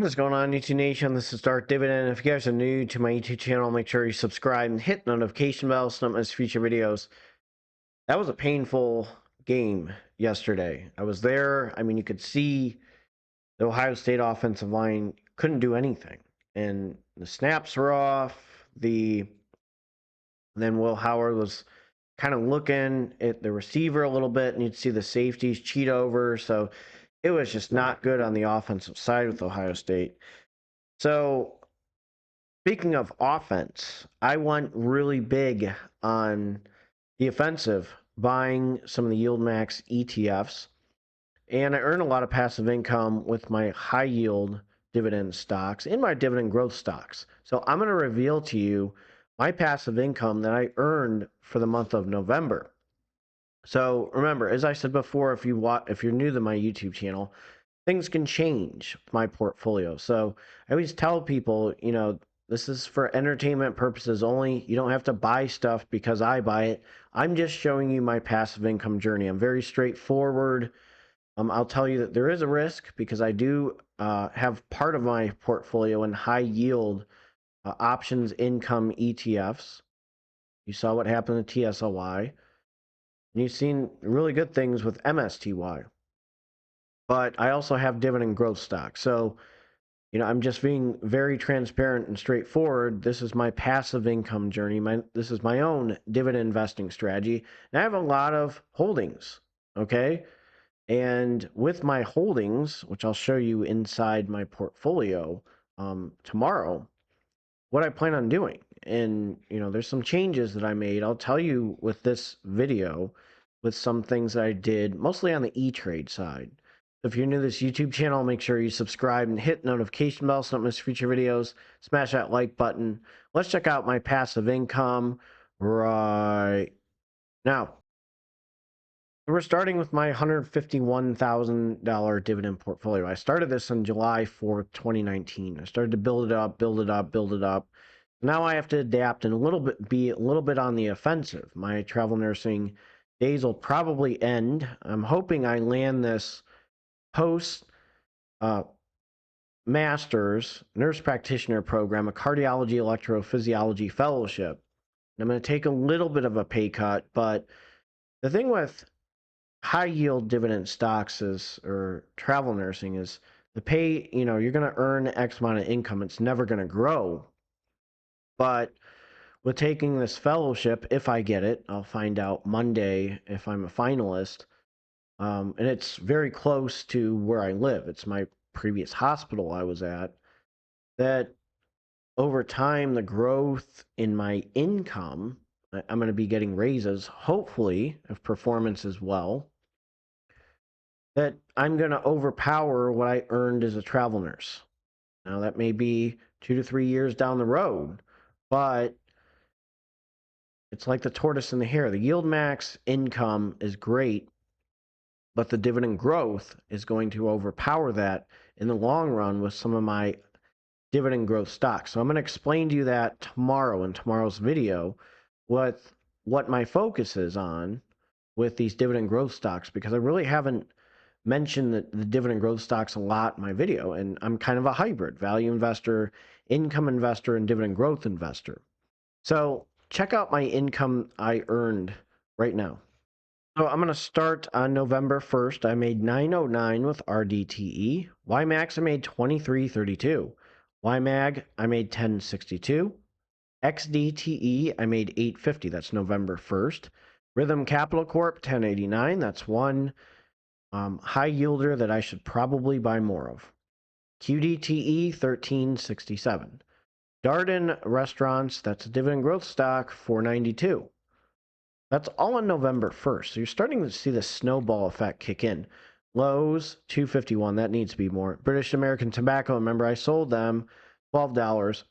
What is going on, YouTube Nation? This is Dark Dividend. If you guys are new to my YouTube channel, make sure you subscribe and hit the notification bell so don't miss future videos. That was a painful game yesterday. I was there. I mean, you could see the Ohio State offensive line couldn't do anything. And the snaps were off. Then Will Howard was kind of looking at the receiver a little bit, and you'd see the safeties cheat over. So it was just not good on the offensive side with Ohio State. So speaking of offense, I went really big on the offensive, buying some of the Yieldmax ETFs, and I earned a lot of passive income with my high yield dividend stocks and my dividend growth stocks. So I'm going to reveal to you my passive income that I earned for the month of November. So remember, as I said before, if you're new to my YouTube channel, things can change with my portfolio. So I always tell people, this is for entertainment purposes only. You don't have to buy stuff because I buy it. I'm just showing you my passive income journey. I'm very straightforward. I'll tell you that there is a risk because I do have part of my portfolio in high yield options income ETFs. You saw what happened to TSLY. And you've seen really good things with msty. But I also have dividend growth stock. So, I'm just being very transparent and straightforward. This is my passive income journey. This is my own dividend investing strategy. And I have a lot of holdings, okay? And with my holdings, which I'll show you inside my portfolio tomorrow, what I plan on doing. And, there's some changes that I made. I'll tell you with this video, with some things that I did, mostly on the eTrade side. If you're new to this YouTube channel, make sure you subscribe and hit notification bell so don't miss future videos. Smash that like button. Let's check out my passive income right now. We're starting with my $151,000 dividend portfolio. I started this on July 4th, 2019. I started to build it up. Now I have to adapt and be a little bit on the offensive. My travel nursing days will probably end. I'm hoping I land this post master's nurse practitioner program, a cardiology electrophysiology fellowship. And I'm going to take a little bit of a pay cut, but the thing with high yield dividend stocks or travel nursing is the pay, you're going to earn X amount of income. It's never going to grow. But with taking this fellowship, if I get it, I'll find out Monday if I'm a finalist. And it's very close to where I live. It's my previous hospital I was at. That over time, the growth in my income, I'm going to be getting raises, hopefully, if performance is well, that I'm going to overpower what I earned as a travel nurse. Now, that may be 2 to 3 years down the road, but it's like the tortoise and the hare. The yield max income is great, but the dividend growth is going to overpower that in the long run with some of my dividend growth stocks. So I'm going to explain to you that tomorrow in tomorrow's video what my focus is on with these dividend growth stocks, because I really haven't mentioned the dividend growth stocks a lot in my video, and I'm kind of a hybrid: value investor, income investor, and dividend growth investor. So check out my income I earned right now. So I'm going to start on November 1st. I made $909 with RDTE. YMAX, I made $23.32. YMAG, I made $10.62. XDTE, I made $8.50. That's November 1st. Rhythm Capital Corp, $10.89. That's one high yielder that I should probably buy more of. QDTE, $13.67. Darden Restaurants, that's a dividend growth stock, $4.92. That's all on November 1st. So you're starting to see the snowball effect kick in. Lowe's, $2.51. That needs to be more. British American Tobacco, remember I sold them, $12.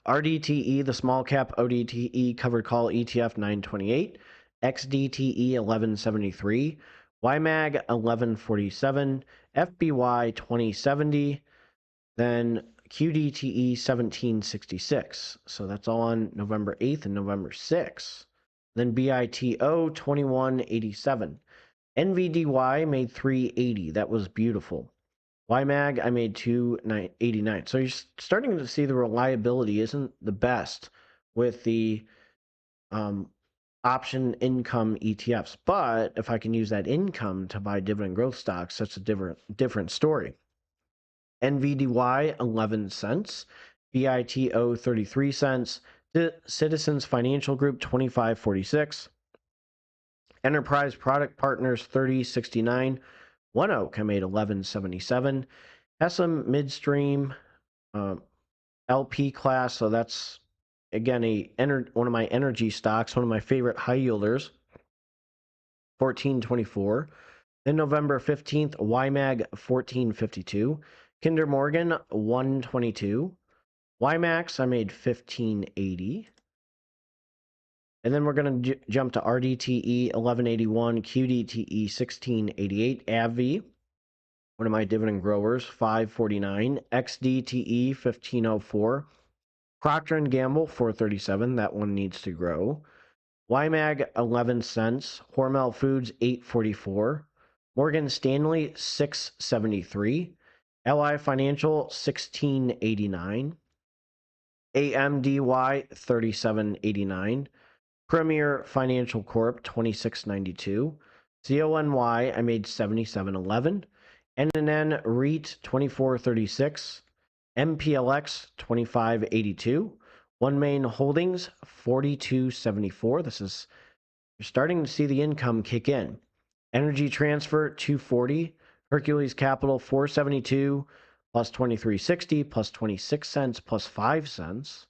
RDTE, the small cap ODTE covered call ETF, $9.28. XDTE, $11.73. YMAG, $11.47. FBY, $20.70. Then QDTE, $17.66. So that's all on November 8th and November 6th. Then BITO, $21.87. NVDY made $3.80. That was beautiful. YMAG, I made 289. So you're starting to see the reliability isn't the best with the option income ETFs. But if I can use that income to buy dividend growth stocks, that's a different story. NVDY, 11 cents. BITO, 33 cents. Citizens Financial Group, 25.46. Enterprise Product Partners, 30.69. One Oak, I made 11.77. SM Midstream, LP class, so that's again one of my energy stocks, one of my favorite high yielders, 14.24. Then November 15th, YMAG 14.52. Kinder Morgan 122. YMAX I made 15.80. And then we're going to jump to RDTE 1181, QDTE 1688, AbbVie, one of my dividend growers, 549, XDTE 1504, Procter & Gamble 437, that one needs to grow. YMAG 11 cents, Hormel Foods 844, Morgan Stanley 673, LI Financial 1689, AMDY 3789, Premier Financial Corp 2692, CONY I made 7711, NNN REIT 2436, MPLX 2582, One Main Holdings 4274. You're starting to see the income kick in. Energy Transfer 240, Hercules Capital 472, plus 2360, plus 26 cents, plus 5 cents.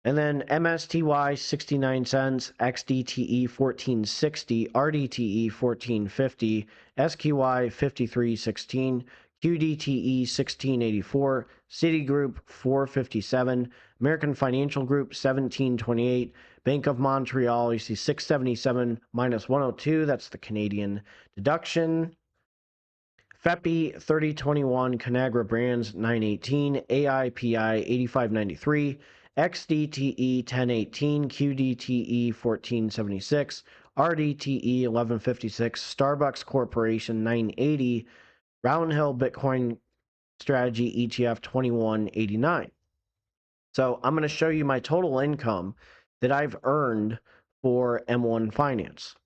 And then MSTY 69 cents, XDTE 1460, RDTE 1450, SQY 5316, QDTE 1684, Citigroup 457, American Financial Group 1728, Bank of Montreal, you see 677 minus 102, that's the Canadian deduction. FEPI 3021, Conagra Brands 918, AIPI 8593, XDTE 1018, QDTE 1476, RDTE 1156, Starbucks Corporation 980, Roundhill Bitcoin Strategy ETF 2189. So I'm going to show you my total income that I've earned for M1 Finance.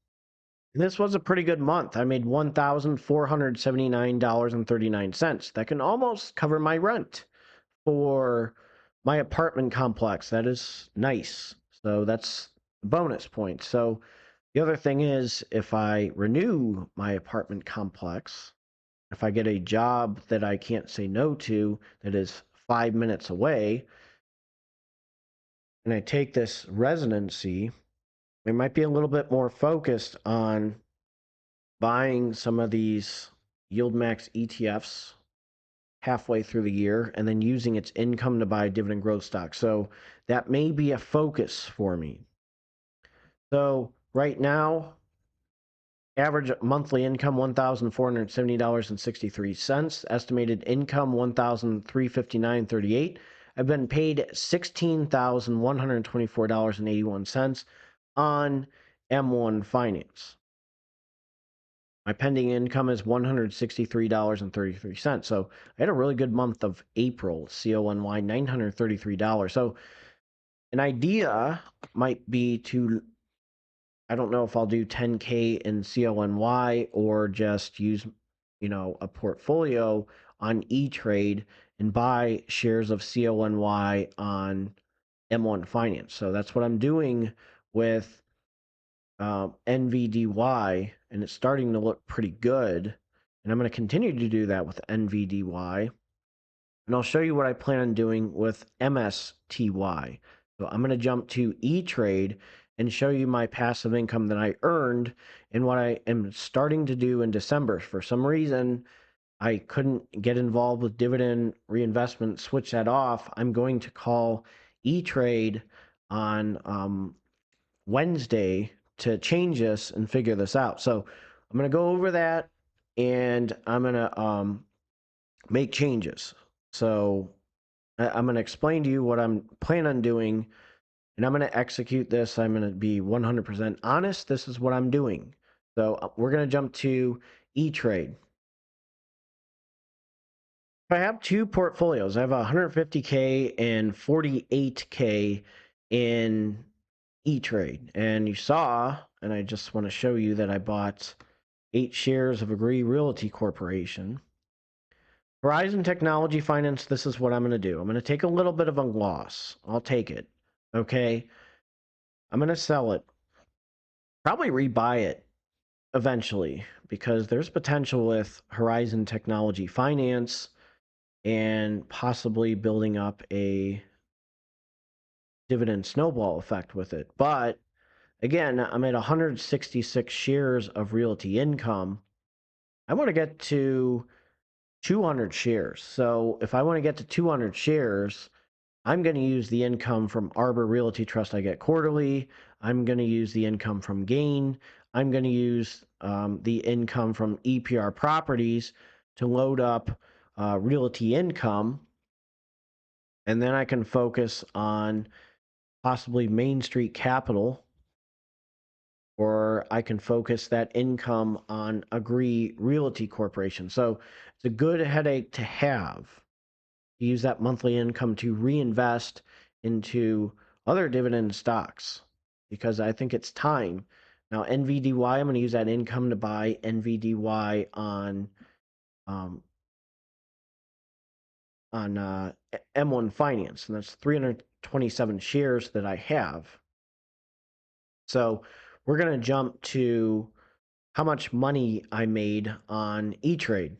This was a pretty good month. I made $1,479.39. That can almost cover my rent for my apartment complex. That is nice. So that's bonus points. So the other thing is, if I renew my apartment complex, if I get a job that I can't say no to that is 5 minutes away, and I take this residency, it might be a little bit more focused on buying some of these Yieldmax ETFs halfway through the year and then using its income to buy dividend growth stock. So that may be a focus for me. So right now, average monthly income $1,470.63. Estimated income $1,359.38. I've been paid $16,124.81 on M1 Finance. My pending income is $163.33. So I had a really good month of April, CONY, $933. So an idea might be to, I don't know if I'll do 10K in CONY or just use, a portfolio on eTrade and buy shares of CONY on M1 Finance. So that's what I'm doing with NVDY, and it's starting to look pretty good. And I'm going to continue to do that with NVDY. And I'll show you what I plan on doing with MSTY. So I'm going to jump to eTrade and show you my passive income that I earned and what I am starting to do in December. For some reason, I couldn't get involved with dividend reinvestment, switch that off. I'm going to call eTrade on Wednesday to change this and figure this out. So I'm going to go over that and I'm going to make changes. So I'm going to explain to you what I'm planning on doing, and I'm going to execute this. I'm going to be 100% honest. This is what I'm doing. So we're going to jump to eTrade. I have two portfolios. I have 150K and 48K in eTrade. And you saw, and I just want to show you that I bought 8 shares of Agree Realty Corporation. Horizon Technology Finance, this is what I'm going to do. I'm going to take a little bit of a loss. I'll take it. Okay. I'm going to sell it. Probably rebuy it eventually because there's potential with Horizon Technology Finance and possibly building up a dividend snowball effect with it. But again, I'm at 166 shares of Realty Income. I want to get to 200 shares. So if I want to get to 200 shares, I'm going to use the income from Arbor Realty Trust I get quarterly. I'm going to use the income from Gain. I'm going to use the income from EPR Properties to load up Realty Income. And then I can focus on possibly Main Street Capital, or I can focus that income on Agree Realty Corporation. So it's a good headache to have. Use that monthly income to reinvest into other dividend stocks because I think it's time. Now, NVDY, I'm going to use that income to buy NVDY on M1 Finance, and that's 327 shares that I have. So we're going to jump to how much money I made on eTrade.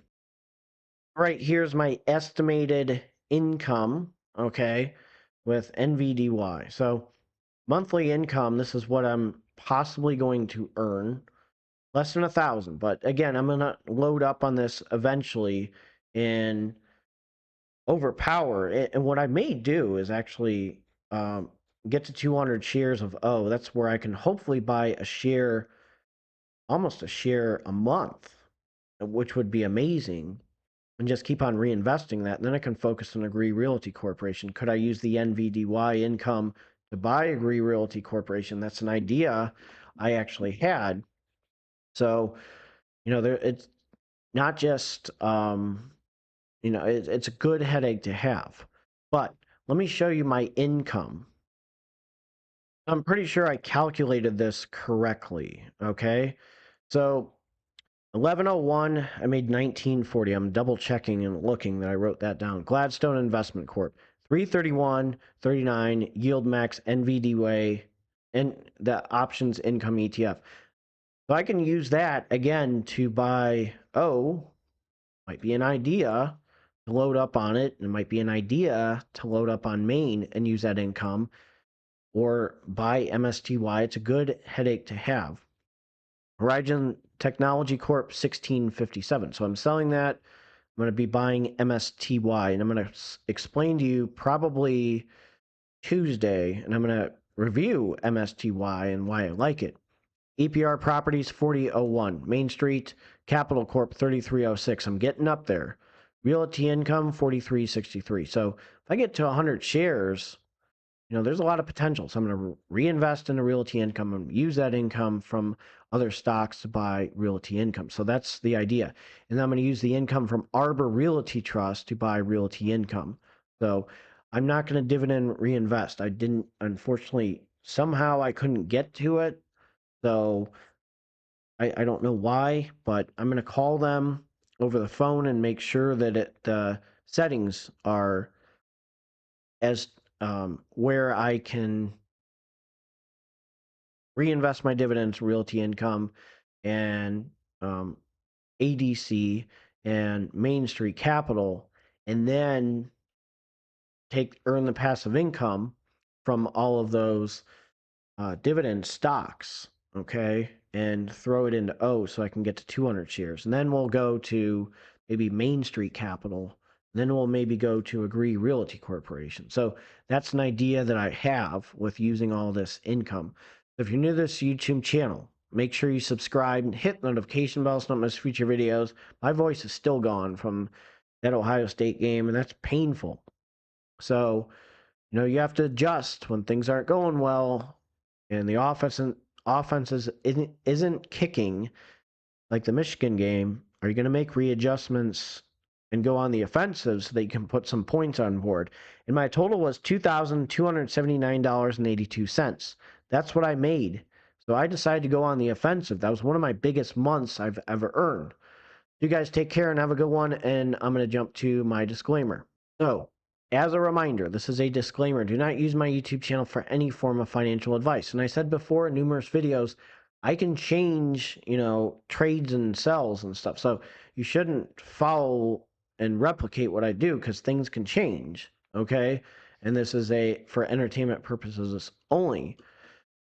Right, here's my estimated income, okay, with NVDY. So monthly income, this is what I'm possibly going to earn. Less than 1,000, but again, I'm gonna load up on this eventually and overpower it. And what I may do is actually get to 200 shares of O. That's where I can hopefully buy a share, almost a share a month, which would be amazing, and just keep on reinvesting that. And then I can focus on Agree Realty Corporation. Could I use the NVDY income to buy Agree Realty Corporation? That's an idea I actually had. So, it's not just, it's a good headache to have. But let me show you my income. I'm pretty sure I calculated this correctly. Okay. So 1101, I made 1940. I'm double checking and looking that I wrote that down. Gladstone Investment Corp. 331.39 Yieldmax NVDA and the options income ETF. So I can use that again to buy, might be an idea to load up on it. It might be an idea to load up on Maine and use that income, or buy MSTY. It's a good headache to have. Horizon Technology Corp 1657. So I'm selling that. I'm going to be buying MSTY, and I'm going to explain to you probably Tuesday, and I'm going to review MSTY and why I like it. EPR Properties 4001, Main Street Capital Corp 3306. I'm getting up there. Realty Income 4363. So if I get to 100 shares, there's a lot of potential. So I'm going to reinvest into Realty Income and use that income from other stocks to buy Realty Income. So that's the idea. And then I'm going to use the income from Arbor Realty Trust to buy Realty Income. So I'm not going to dividend reinvest. I didn't, unfortunately, somehow I couldn't get to it. So I don't know why, but I'm going to call them over the phone and make sure that the settings are as where I can reinvest my dividends, Realty Income, and ADC and Main Street Capital, and then earn the passive income from all of those dividend stocks, okay, and throw it into O so I can get to 200 shares. And then we'll go to maybe Main Street Capital. Then we'll maybe go to Agree Realty Corporation. So that's an idea that I have with using all this income. If you're new to this YouTube channel, make sure you subscribe and hit the notification bell so you don't miss future videos. My voice is still gone from that Ohio State game, and that's painful. So, you have to adjust when things aren't going well and the offense isn't kicking like the Michigan game. Are you going to make readjustments and go on the offensive so that you can put some points on board. And my total was $2,279.82. That's what I made. So I decided to go on the offensive. That was one of my biggest months I've ever earned. You guys take care and have a good one. And I'm going to jump to my disclaimer. So, as a reminder, this is a disclaimer. Do not use my YouTube channel for any form of financial advice. And I said before in numerous videos, I can change, trades and sells and stuff. So you shouldn't follow and replicate what I do because things can change. Okay. And this is for entertainment purposes only.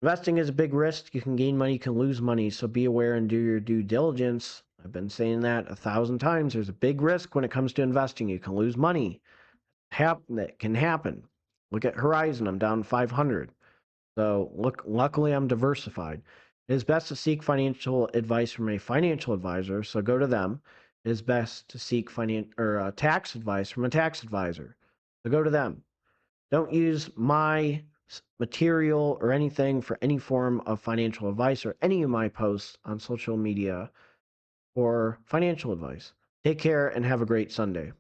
Investing is a big risk. You can gain money, you can lose money. So be aware and do your due diligence. I've been saying that 1,000 times. There's a big risk when it comes to investing. You can lose money. That can happen. Look at Horizon. I'm down 500. So luckily I'm diversified. It is best to seek financial advice from a financial advisor. So go to them. It is best to seek tax advice from a tax advisor. So go to them. Don't use my material or anything for any form of financial advice or any of my posts on social media or financial advice. Take care and have a great Sunday.